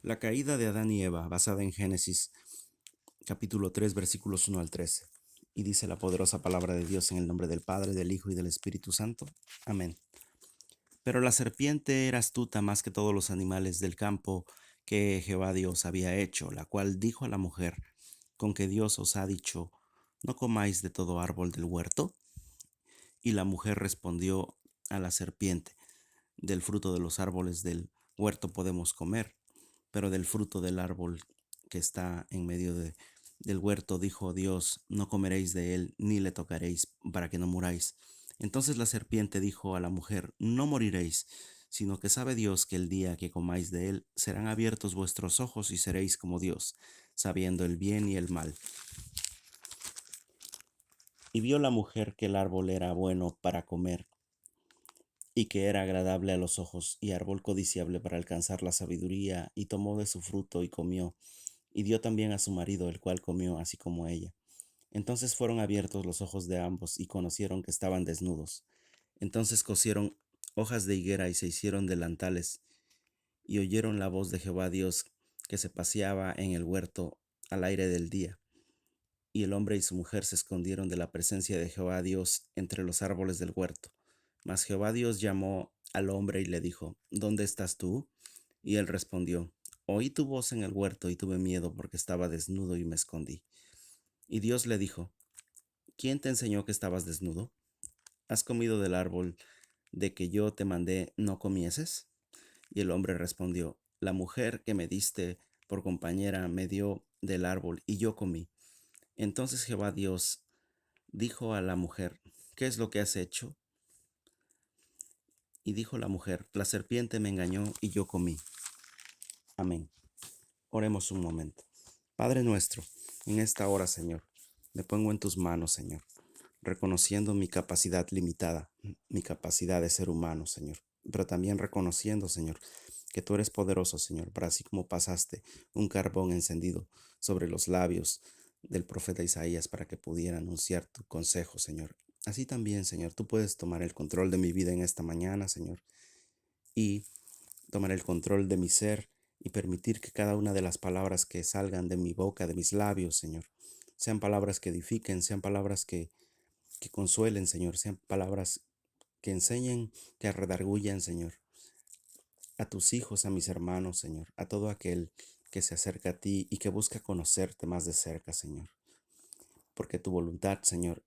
La caída de Adán y Eva, basada en Génesis capítulo 3, versículos 1 al 13. Y dice la poderosa palabra de Dios en el nombre del Padre, del Hijo y del Espíritu Santo. Amén. Pero la serpiente era astuta más que todos los animales del campo que Jehová Dios había hecho, la cual dijo a la mujer: ¿Con que Dios os ha dicho, no comáis de todo árbol del huerto? Y la mujer respondió a la serpiente: Del fruto de los árboles del huerto podemos comer, pero del fruto del árbol que está en medio del huerto, dijo Dios: No comeréis de él, ni le tocaréis, para que no muráis. Entonces la serpiente dijo a la mujer: No moriréis, sino que sabe Dios que el día que comáis de él, serán abiertos vuestros ojos y seréis como Dios, sabiendo el bien y el mal. Y vio la mujer que el árbol era bueno para comer, y que era agradable a los ojos, y árbol codiciable para alcanzar la sabiduría, y tomó de su fruto y comió, y dio también a su marido, el cual comió así como ella. Entonces fueron abiertos los ojos de ambos, y conocieron que estaban desnudos. Entonces cosieron hojas de higuera y se hicieron delantales, y oyeron la voz de Jehová Dios, que se paseaba en el huerto al aire del día. Y el hombre y su mujer se escondieron de la presencia de Jehová Dios entre los árboles del huerto. Mas Jehová Dios llamó al hombre y le dijo: ¿Dónde estás tú? Y él respondió: Oí tu voz en el huerto y tuve miedo porque estaba desnudo y me escondí. Y Dios le dijo: ¿Quién te enseñó que estabas desnudo? ¿Has comido del árbol de que yo te mandé no comieses? Y el hombre respondió: La mujer que me diste por compañera me dio del árbol y yo comí. Entonces Jehová Dios dijo a la mujer: ¿Qué es lo que has hecho? Y dijo la mujer: La serpiente me engañó y yo comí. Amén. Oremos un momento. Padre nuestro, en esta hora, Señor, me pongo en tus manos, Señor, reconociendo mi capacidad limitada, mi capacidad de ser humano, Señor, pero también reconociendo, Señor, que tú eres poderoso, Señor, para así como pasaste un carbón encendido sobre los labios del profeta Isaías para que pudiera anunciar tu consejo, Señor. Así también, Señor, tú puedes tomar el control de mi vida en esta mañana, Señor, y tomar el control de mi ser y permitir que cada una de las palabras que salgan de mi boca, de mis labios, Señor, sean palabras que edifiquen, sean palabras que consuelen, Señor, sean palabras que enseñen, que redarguyan, Señor, a tus hijos, a mis hermanos, Señor, a todo aquel que se acerca a ti y que busca conocerte más de cerca, Señor. Porque tu voluntad, Señor,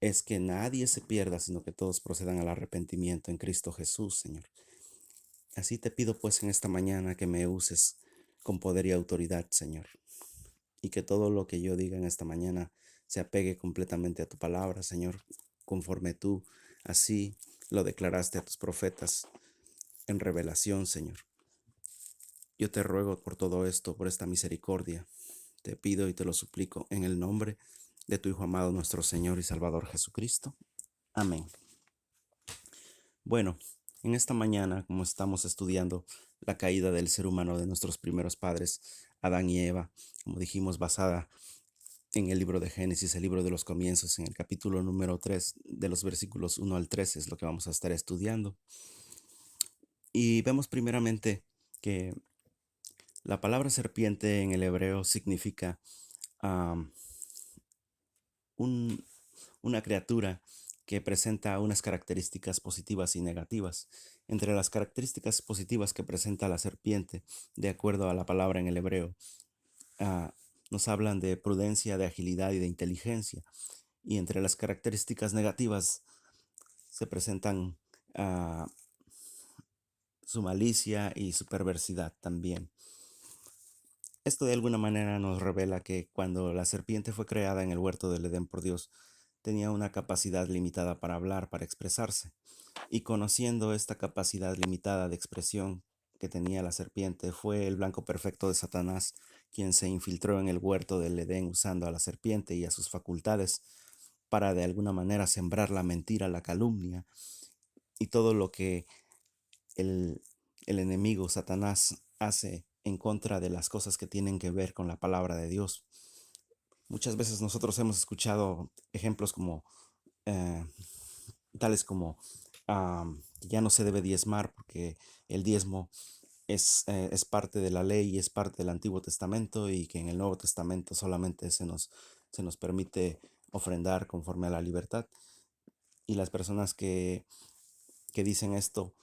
es que nadie se pierda, sino que todos procedan al arrepentimiento en Cristo Jesús, Señor. Así te pido pues en esta mañana que me uses con poder y autoridad, Señor, y que todo lo que yo diga en esta mañana se apegue completamente a tu palabra, Señor, conforme tú así lo declaraste a tus profetas en revelación, Señor. Yo te ruego por todo esto, por esta misericordia. Te pido y te lo suplico en el nombre de tu Hijo amado, nuestro Señor y Salvador Jesucristo. Amén. Bueno, en esta mañana, como estamos estudiando la caída del ser humano de nuestros primeros padres, Adán y Eva, como dijimos, basada en el libro de Génesis, el libro de los comienzos, en el capítulo número 3, de los versículos 1 al 13, es lo que vamos a estar estudiando. Y vemos primeramente que la palabra serpiente en el hebreo significa am, un- una criatura que presenta unas características positivas y negativas. Entre las características positivas que presenta la serpiente, de acuerdo a la palabra en el hebreo, ah, nos hablan de prudencia, de agilidad y de inteligencia. Y entre las características negativas se presentan ah, su malicia y su perversidad también. Esto de alguna manera nos revela que cuando la serpiente fue creada en el huerto del Edén por Dios, tenía una capacidad limitada para hablar, para expresarse. Y conociendo esta capacidad limitada de expresión que tenía la serpiente, fue el blanco perfecto de Satanás quien se infiltró en el huerto del Edén usando a la serpiente y a sus facultades para de alguna manera sembrar la mentira, la calumnia y todo lo que el, el enemigo Satanás hace en contra de las cosas que tienen que ver con la palabra de Dios. Muchas veces nosotros hemos escuchado ejemplos como eh, tales como que ya no se debe diezmar porque el diezmo es parte de la ley y es parte del Antiguo Testamento, y que en el Nuevo Testamento solamente se nos permite ofrendar conforme a la libertad. Y las personas que dicen esto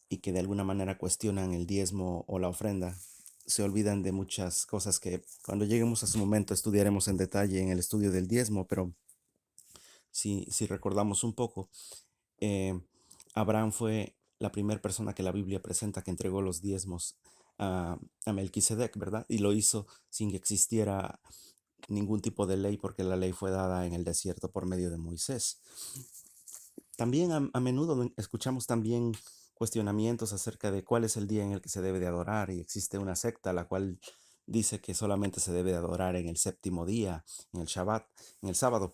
y que de alguna manera cuestionan el diezmo o la ofrenda, se olvidan de muchas cosas que cuando lleguemos a su momento estudiaremos en detalle en el estudio del diezmo. Pero si recordamos un poco, eh, Abraham fue la primera persona que la Biblia presenta que entregó los diezmos a Melquisedec, ¿verdad? Y lo hizo sin que existiera ningún tipo de ley, porque la ley fue dada en el desierto por medio de Moisés. También a menudo escuchamos también cuestionamientos acerca de cuál es el día en el que se debe de adorar, y existe una secta la cual dice que solamente se debe de adorar en el séptimo día, en el Shabbat, en el sábado,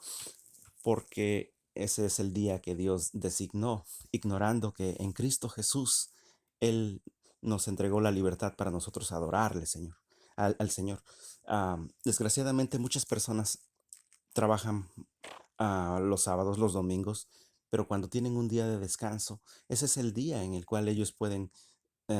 porque ese es el día que Dios designó, ignorando que en Cristo Jesús Él nos entregó la libertad para nosotros adorarle, Señor, al Señor. Desgraciadamente muchas personas trabajan los sábados, los domingos, pero cuando tienen un día de descanso, ese es el día en el cual ellos pueden,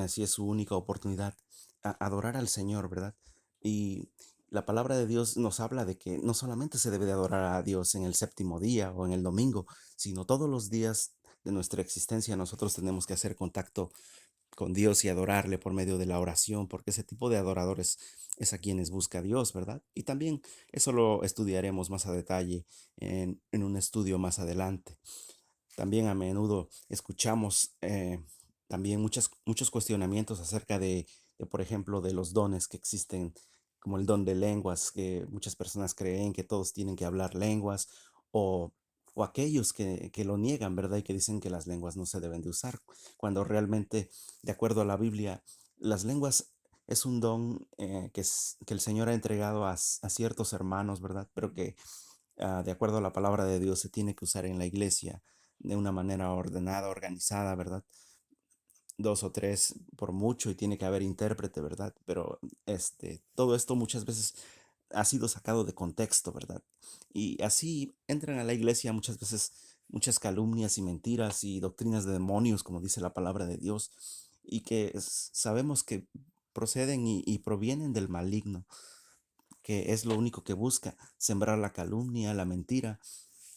si es su única oportunidad, adorar al Señor, ¿verdad? Y la palabra de Dios nos habla de que no solamente se debe de adorar a Dios en el séptimo día o en el domingo, sino todos los días de nuestra existencia nosotros tenemos que hacer contacto con Dios y adorarle por medio de la oración, porque ese tipo de adoradores es a quienes busca Dios, ¿verdad? Y también eso lo estudiaremos más a detalle en un estudio más adelante. También a menudo escuchamos también muchos cuestionamientos acerca por ejemplo, de los dones que existen, como el don de lenguas, que muchas personas creen que todos tienen que hablar lenguas, o, o aquellos que lo niegan, ¿verdad? Y que dicen que las lenguas no se deben de usar, cuando realmente, de acuerdo a la Biblia, las lenguas es un don que el Señor ha entregado a ciertos hermanos, ¿verdad? Pero que de acuerdo a la palabra de Dios, se tiene que usar en la iglesia de una manera ordenada, organizada, ¿verdad? Dos o tres por mucho, y tiene que haber intérprete, ¿verdad? Pero todo esto muchas veces ha sido sacado de contexto, ¿verdad? Y así entran a la iglesia muchas veces muchas calumnias y mentiras y doctrinas de demonios, como dice la palabra de Dios, y que sabemos que proceden y provienen del maligno, que es lo único que busca: sembrar la calumnia, la mentira,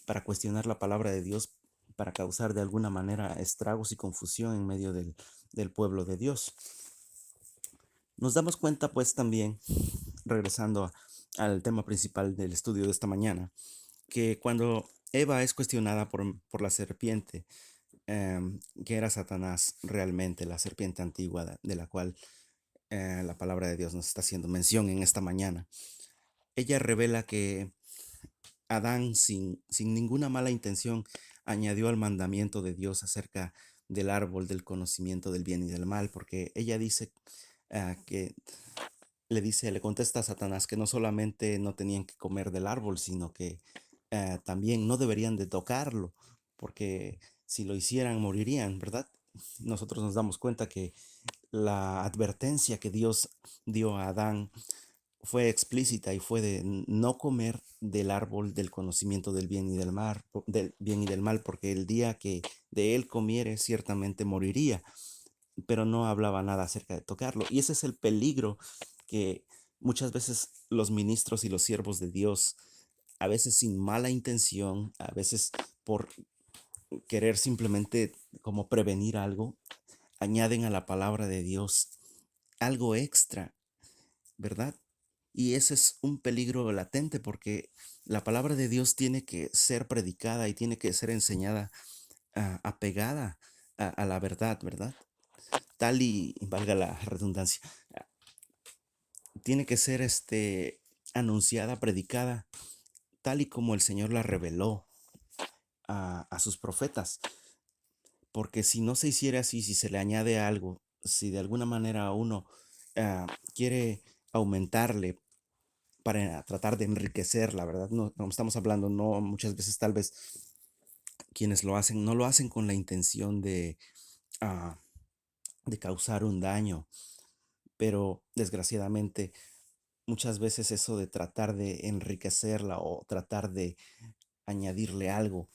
para cuestionar la palabra de Dios, para causar de alguna manera estragos y confusión en medio del pueblo de Dios. Nos damos cuenta, pues, también, regresando al tema principal del estudio de esta mañana, que cuando Eva es cuestionada por la serpiente, que era Satanás realmente, la serpiente antigua de la cual la palabra de Dios nos está haciendo mención en esta mañana, ella revela que Adán, sin ninguna mala intención, añadió al mandamiento de Dios acerca del árbol del conocimiento del bien y del mal, porque ella dice que le contesta a Satanás que no solamente no tenían que comer del árbol, sino que también no deberían de tocarlo, porque si lo hicieran morirían, ¿verdad? Nosotros nos damos cuenta que la advertencia que Dios dio a Adán fue explícita, y fue de no comer del árbol del conocimiento del bien y del bien y del mal, porque el día que de él comiere ciertamente moriría, pero no hablaba nada acerca de tocarlo. Y ese es el peligro que muchas veces los ministros y los siervos de Dios, a veces sin mala intención, a veces por querer simplemente como prevenir algo, añaden a la palabra de Dios algo extra, ¿verdad? Y ese es un peligro latente, porque la palabra de Dios tiene que ser predicada y tiene que ser enseñada, apegada a la verdad, ¿verdad? Tal y valga la redundancia, tiene que ser anunciada, predicada, tal y como el Señor la reveló a sus profetas. Porque si no se hiciera así, si se le añade algo, si de alguna manera uno quiere aumentarle para tratar de enriquecerla, ¿verdad? No, como estamos hablando, no muchas veces tal vez quienes lo hacen no lo hacen con la intención ah, de causar un daño, pero desgraciadamente muchas veces eso de tratar de enriquecerla o tratar de añadirle algo,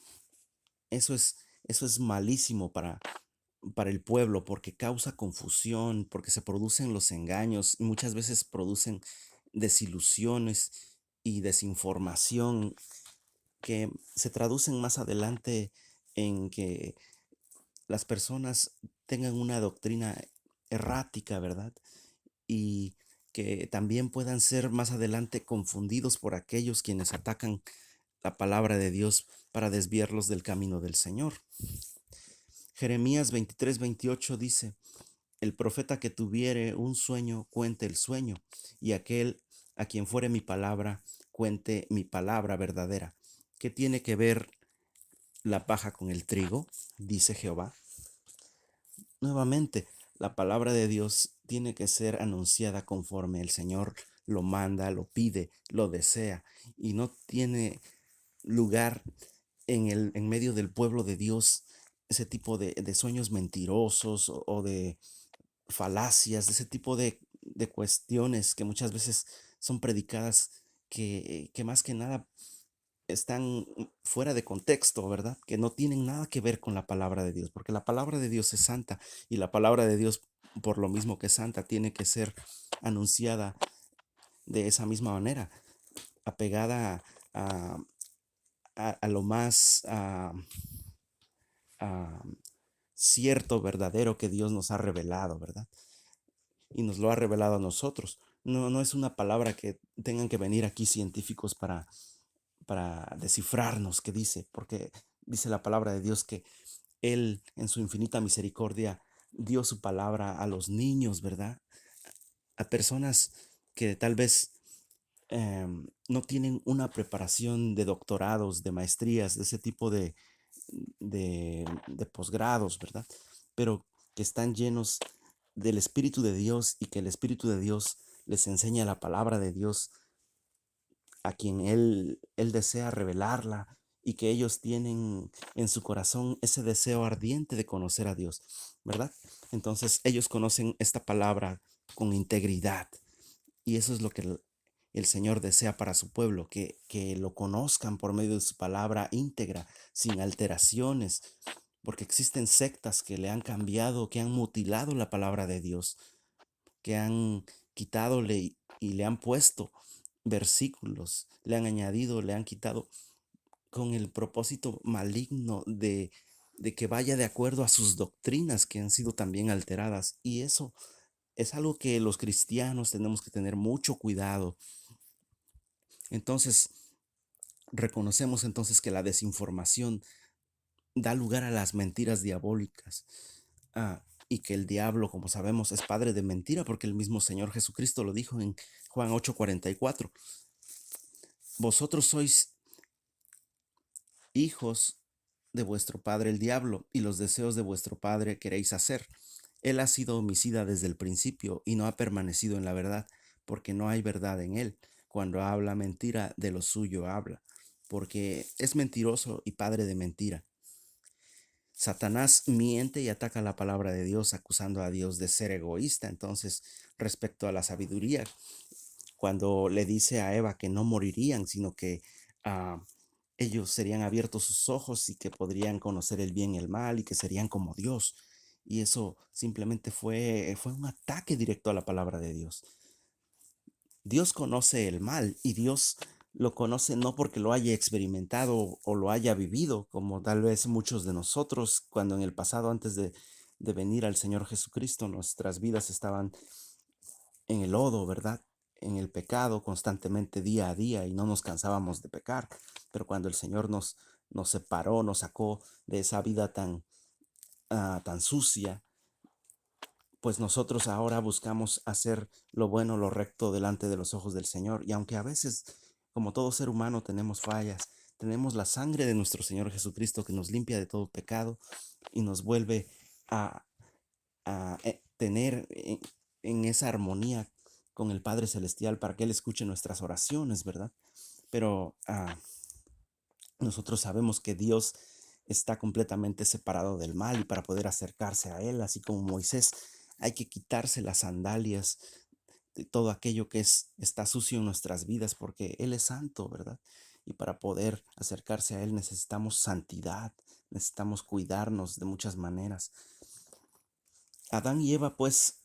eso es malísimo para el pueblo, porque causa confusión, porque se producen los engaños y muchas veces producen desilusiones y desinformación que se traducen más adelante en que las personas tengan una doctrina errática, ¿verdad? Y que también puedan ser más adelante confundidos por aquellos quienes atacan la palabra de Dios para desviarlos del camino del Señor. Jeremías 23:28 dice: el profeta que tuviere un sueño, cuente el sueño, y aquel a quien fuere mi palabra, cuente mi palabra verdadera. ¿Qué tiene que ver la paja con el trigo? Dice Jehová. Nuevamente, la palabra de Dios tiene que ser anunciada conforme el Señor lo manda, lo pide, lo desea, y no tiene lugar en medio del pueblo de Dios ese tipo de sueños mentirosos o de falacias, de ese tipo de cuestiones que muchas veces son predicadas que más que nada están fuera de contexto, ¿verdad? Que no tienen nada que ver con la palabra de Dios, porque la palabra de Dios es santa y la palabra de Dios, por lo mismo que es santa, tiene que ser anunciada de esa misma manera, apegada a, a lo más a cierto, verdadero que Dios nos ha revelado, ¿verdad? Y nos lo ha revelado a nosotros. No, no es una palabra que tengan que venir aquí científicos para descifrarnos qué dice, porque dice la palabra de Dios que Él en su infinita misericordia dio su palabra a los niños, ¿verdad? A personas que tal vez no tienen una preparación de doctorados, de maestrías, de ese tipo de posgrados, ¿verdad? Pero que están llenos del Espíritu de Dios y que el Espíritu de Dios les enseña la palabra de Dios a quien Él desea revelarla y que ellos tienen en su corazón ese deseo ardiente de conocer a Dios, ¿verdad? Entonces ellos conocen esta palabra con integridad y eso es lo que el Señor desea para su pueblo, que lo conozcan por medio de su palabra íntegra, sin alteraciones, porque existen sectas que le han cambiado, que han mutilado la palabra de Dios, que han quitadole y le han puesto versículos, le han añadido, le han quitado con el propósito maligno de que vaya de acuerdo a sus doctrinas que han sido también alteradas. Y eso es algo que los cristianos tenemos que tener mucho cuidado. Entonces, reconocemos entonces que la desinformación da lugar a las mentiras diabólicas. Y que el diablo, como sabemos, es padre de mentira, porque el mismo Señor Jesucristo lo dijo en Juan 8:44. Vosotros sois hijos de vuestro padre el diablo, y los deseos de vuestro padre queréis hacer. Él ha sido homicida desde el principio y no ha permanecido en la verdad, porque no hay verdad en él. Cuando habla mentira, de lo suyo habla, porque es mentiroso y padre de mentira. Satanás miente y ataca la palabra de Dios, acusando a Dios de ser egoísta. Entonces, respecto a la sabiduría, cuando le dice a Eva que no morirían, sino que ah, ellos serían abiertos sus ojos y que podrían conocer el bien y el mal y que serían como Dios. Y eso simplemente fue un ataque directo a la palabra de Dios. Dios conoce el mal y Dios lo conoce no porque lo haya experimentado o lo haya vivido, como tal vez muchos de nosotros, cuando en el pasado, antes de venir al Señor Jesucristo, nuestras vidas estaban en el lodo, ¿verdad? En el pecado constantemente día a día y no nos cansábamos de pecar. Pero cuando el Señor nos separó, nos sacó de esa vida tan sucia, pues nosotros ahora buscamos hacer lo bueno, lo recto delante de los ojos del Señor. Y aunque a veces, como todo ser humano, tenemos fallas, tenemos la sangre de nuestro Señor Jesucristo que nos limpia de todo pecado y nos vuelve a, a tener en esa armonía con el Padre Celestial para que Él escuche nuestras oraciones, ¿verdad? Pero nosotros sabemos que Dios está completamente separado del mal y para poder acercarse a Él, así como Moisés, hay que quitarse las sandalias de todo aquello que está sucio en nuestras vidas porque Él es santo, ¿verdad? Y para poder acercarse a Él necesitamos santidad, necesitamos cuidarnos de muchas maneras. Adán y Eva pues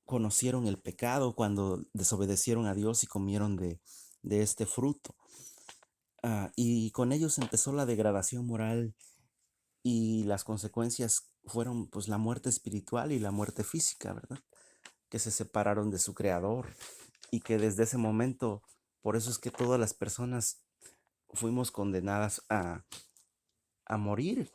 conocieron el pecado cuando desobedecieron a Dios y comieron de este fruto. Y con ellos empezó la degradación moral y las consecuencias fueron pues la muerte espiritual y la muerte física, ¿verdad? Que se separaron de su creador y que desde ese momento, por eso es que todas las personas fuimos condenadas a morir,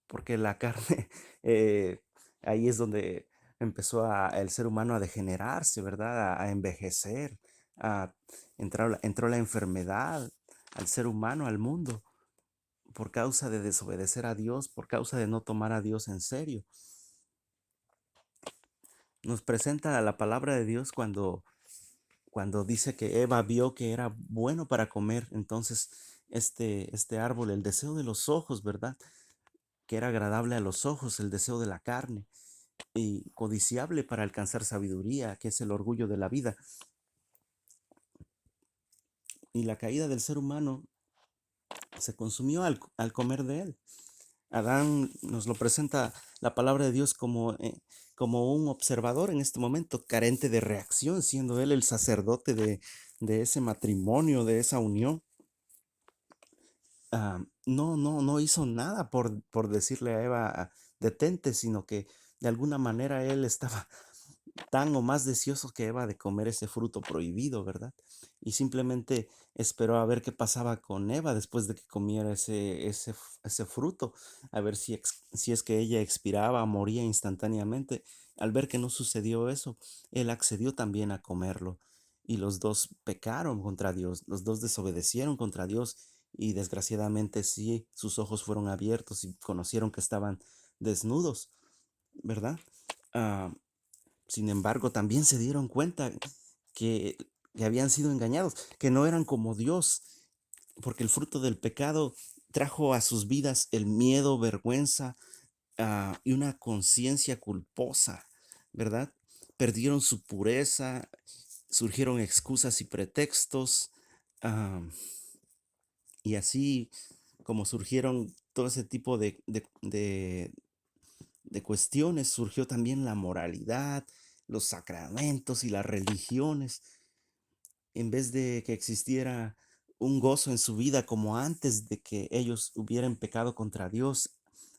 porque la carne, eh, ahí es donde empezó el ser humano a degenerarse, ¿verdad? A envejecer, a, entró la enfermedad al ser humano, al mundo, por causa de desobedecer a Dios, por causa de no tomar a Dios en serio. Nos presenta la palabra de Dios cuando dice que Eva vio que era bueno para comer, entonces este árbol, el deseo de los ojos, ¿verdad? Que era agradable a los ojos, el deseo de la carne, y codiciable para alcanzar sabiduría, que es el orgullo de la vida. Y la caída del ser humano se consumió al comer de él. Adán nos lo presenta la palabra de Dios como un observador en este momento, carente de reacción, siendo él el sacerdote de ese matrimonio, de esa unión. No hizo nada por decirle a Eva, detente, sino que de alguna manera él estaba tan o más deseoso que Eva de comer ese fruto prohibido, ¿verdad? Y simplemente esperó a ver qué pasaba con Eva después de que comiera ese fruto, a ver si es que ella expiraba, moría instantáneamente. Al ver que no sucedió eso, él accedió también a comerlo. Y los dos pecaron contra Dios, los dos desobedecieron contra Dios y desgraciadamente sí, sus ojos fueron abiertos y conocieron que estaban desnudos, ¿verdad? Ah, Sin embargo, también se dieron cuenta que, que habían sido engañados, que no eran como Dios, porque el fruto del pecado trajo a sus vidas el miedo, vergüenza, y una conciencia culposa, ¿verdad? Perdieron su pureza, surgieron excusas y pretextos, ah, y así como surgieron todo ese tipo de cuestiones, surgió también la moralidad, los sacramentos y las religiones. En vez de que existiera un gozo en su vida como antes de que ellos hubieran pecado contra Dios,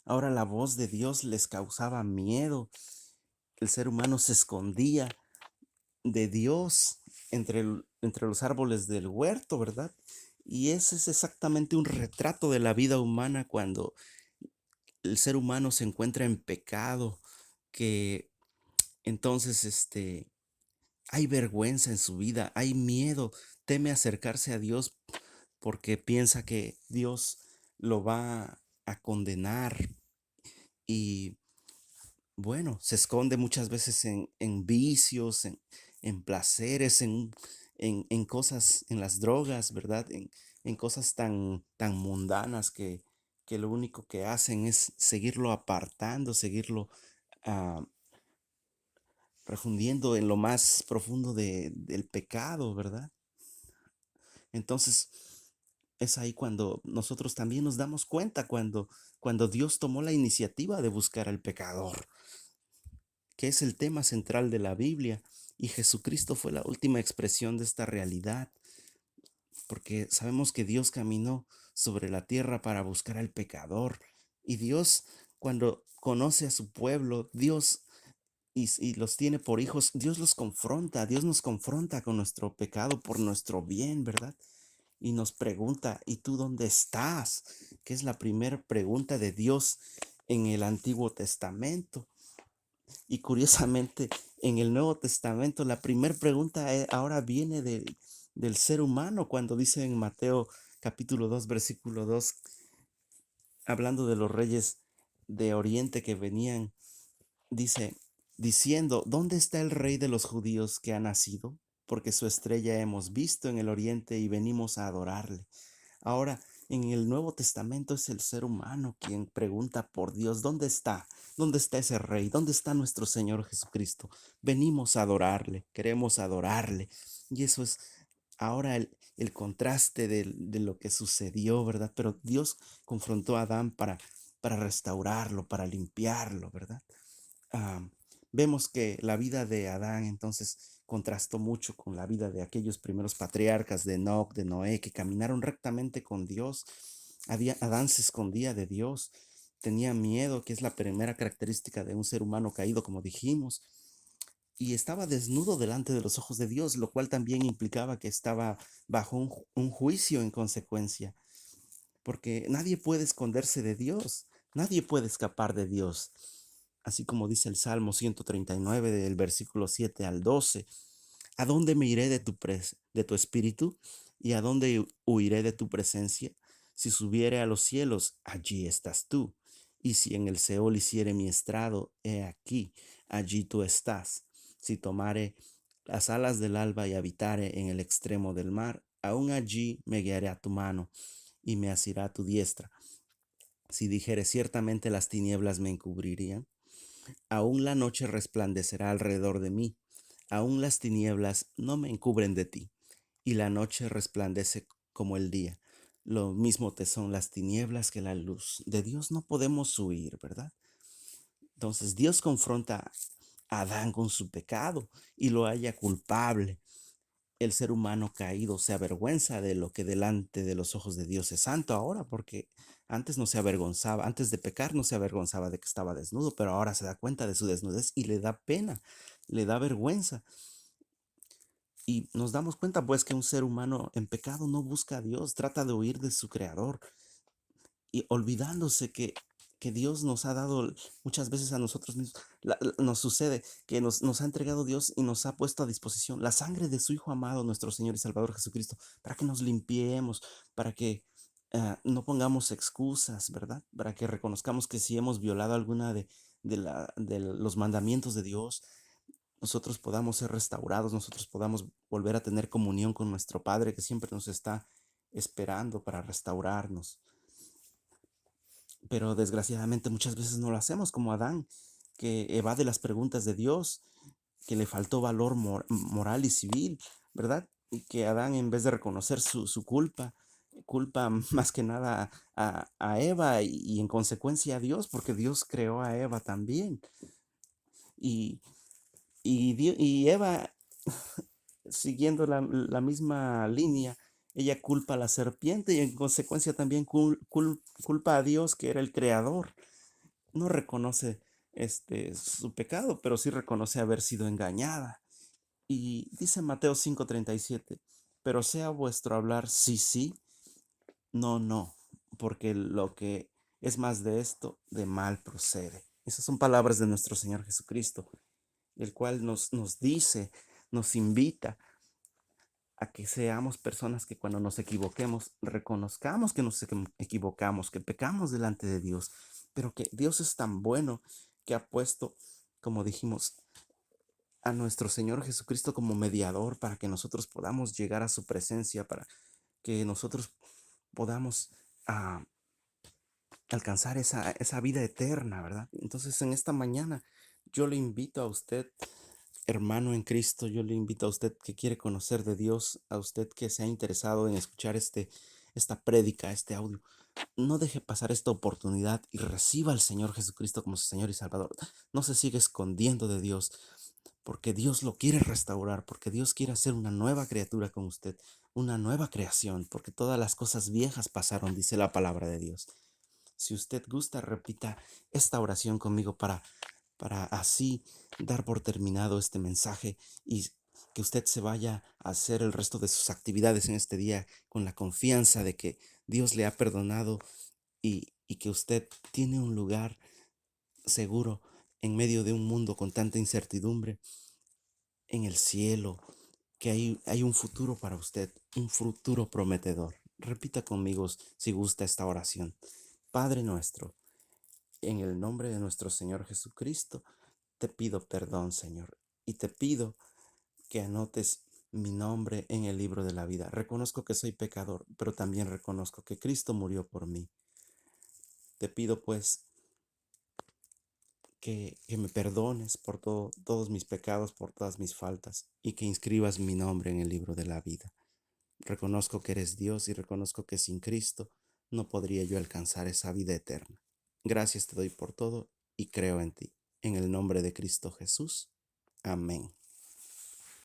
ahora la voz de Dios les causaba miedo. El ser humano se escondía de Dios entre los árboles del huerto, ¿verdad? Y ese es exactamente un retrato de la vida humana cuando el ser humano se encuentra en pecado, que entonces hay vergüenza en su vida, hay miedo, teme acercarse a Dios porque piensa que Dios lo va a condenar y bueno, se esconde muchas veces en vicios, en placeres, en cosas, en las drogas, ¿verdad? En cosas tan mundanas que lo único que hacen es seguirlo apartando, seguirlo ah, refundiendo en lo más profundo del pecado, ¿verdad? Entonces, es ahí cuando nosotros también nos damos cuenta, cuando Dios tomó la iniciativa de buscar al pecador, que es el tema central de la Biblia, y Jesucristo fue la última expresión de esta realidad, porque sabemos que Dios caminó sobre la tierra para buscar al pecador, y Dios, cuando conoce a su pueblo, Dios y los tiene por hijos, Dios los confronta, Dios nos confronta con nuestro pecado por nuestro bien, ¿verdad? Y nos pregunta, ¿y tú dónde estás? Que es la primera pregunta de Dios en el Antiguo Testamento. Y curiosamente, en el Nuevo Testamento, la primera pregunta ahora viene del ser humano, cuando dice en Mateo capítulo 2 versículo 2 hablando de los reyes de Oriente que venían, dice, diciendo, ¿dónde está el rey de los judíos que ha nacido? Porque su estrella hemos visto en el oriente y venimos a adorarle. Ahora, en el Nuevo Testamento es el ser humano quien pregunta por Dios, ¿dónde está? ¿Dónde está ese rey? ¿Dónde está nuestro Señor Jesucristo? Venimos a adorarle, queremos adorarle. Y eso es ahora el contraste de lo que sucedió, ¿verdad? Pero Dios confrontó a Adán para restaurarlo, para limpiarlo, ¿verdad? vemos que la vida de Adán entonces contrastó mucho con la vida de aquellos primeros patriarcas de Enoc, de Noé, que caminaron rectamente con Dios. Adán se escondía de Dios, tenía miedo, que es la primera característica de un ser humano caído, como dijimos, y estaba desnudo delante de los ojos de Dios, lo cual también implicaba que estaba bajo un juicio en consecuencia, porque nadie puede esconderse de Dios, nadie puede escapar de Dios. Así como dice el Salmo 139 del versículo 7 al 12, ¿a dónde me iré de tu espíritu? ¿Y a dónde huiré de tu presencia? Si subiere a los cielos, allí estás tú. Y si en el Seol hiciere mi estrado, he aquí, allí tú estás. Si tomare las alas del alba y habitare en el extremo del mar, aún allí me guiaré a tu mano y me asirá tu diestra. Si dijere ciertamente las tinieblas me encubrirían, aún la noche resplandecerá alrededor de mí, aún las tinieblas no me encubren de ti, y la noche resplandece como el día. Lo mismo te son las tinieblas que la luz. De Dios no podemos huir, ¿verdad? Entonces Dios confronta a Adán con su pecado y lo halla culpable. El ser humano caído se avergüenza de lo que delante de los ojos de Dios es santo ahora, porque antes no se avergonzaba, antes de pecar no se avergonzaba de que estaba desnudo, pero ahora se da cuenta de su desnudez y le da pena, le da vergüenza. Y nos damos cuenta pues que un ser humano en pecado no busca a Dios, trata de huir de su creador y olvidándose que Dios nos ha dado muchas veces a nosotros mismos. Nos sucede que nos ha entregado Dios y nos ha puesto a disposición la sangre de su Hijo amado, nuestro Señor y Salvador Jesucristo, para que nos limpiemos, para que no pongamos excusas, ¿verdad? Para que reconozcamos que si hemos violado alguna de los mandamientos de Dios, nosotros podamos ser restaurados, nosotros podamos volver a tener comunión con nuestro Padre que siempre nos está esperando para restaurarnos. Pero desgraciadamente muchas veces no lo hacemos como Adán, que evade las preguntas de Dios, que le faltó valor moral y civil, ¿verdad? Y que Adán, en vez de reconocer su culpa, culpa más que nada a Eva y en consecuencia a Dios, porque Dios creó a Eva también. Y, y Eva, siguiendo la misma línea, ella culpa a la serpiente y en consecuencia también culpa a Dios, que era el creador. No reconoce su pecado, pero sí reconoce haber sido engañada. Y dice Mateo 5:37, pero sea vuestro hablar sí, sí, no, no, porque lo que es más de esto, de mal procede. Esas son palabras de nuestro Señor Jesucristo, el cual nos dice, nos invita a que seamos personas que cuando nos equivoquemos, reconozcamos que nos equivocamos, que pecamos delante de Dios, pero que Dios es tan bueno que ha puesto, como dijimos, a nuestro Señor Jesucristo como mediador para que nosotros podamos llegar a su presencia, para que nosotros podamos alcanzar esa vida eterna, ¿verdad? Entonces en esta mañana yo le invito a usted, hermano en Cristo, yo le invito a usted que quiere conocer de Dios, a usted que se ha interesado en escuchar esta prédica, este audio. No deje pasar esta oportunidad y reciba al Señor Jesucristo como su Señor y Salvador. No se siga escondiendo de Dios, porque Dios lo quiere restaurar, porque Dios quiere hacer una nueva criatura con usted, una nueva creación, porque todas las cosas viejas pasaron, dice la palabra de Dios. Si usted gusta, repita esta oración conmigo para así dar por terminado este mensaje y que usted se vaya a hacer el resto de sus actividades en este día con la confianza de que Dios le ha perdonado y que usted tiene un lugar seguro en medio de un mundo con tanta incertidumbre en el cielo, que hay un futuro para usted, un futuro prometedor. Repita conmigo si gusta esta oración. Padre nuestro, en el nombre de nuestro Señor Jesucristo, te pido perdón, Señor, y te pido que anotes mi nombre en el libro de la vida. Reconozco que soy pecador, pero también reconozco que Cristo murió por mí. Te pido pues que me perdones por todos mis pecados, por todas mis faltas, y que inscribas mi nombre en el libro de la vida. Reconozco que eres Dios y reconozco que sin Cristo no podría yo alcanzar esa vida eterna. Gracias te doy por todo y creo en ti. en el nombre de Cristo Jesús. Amén.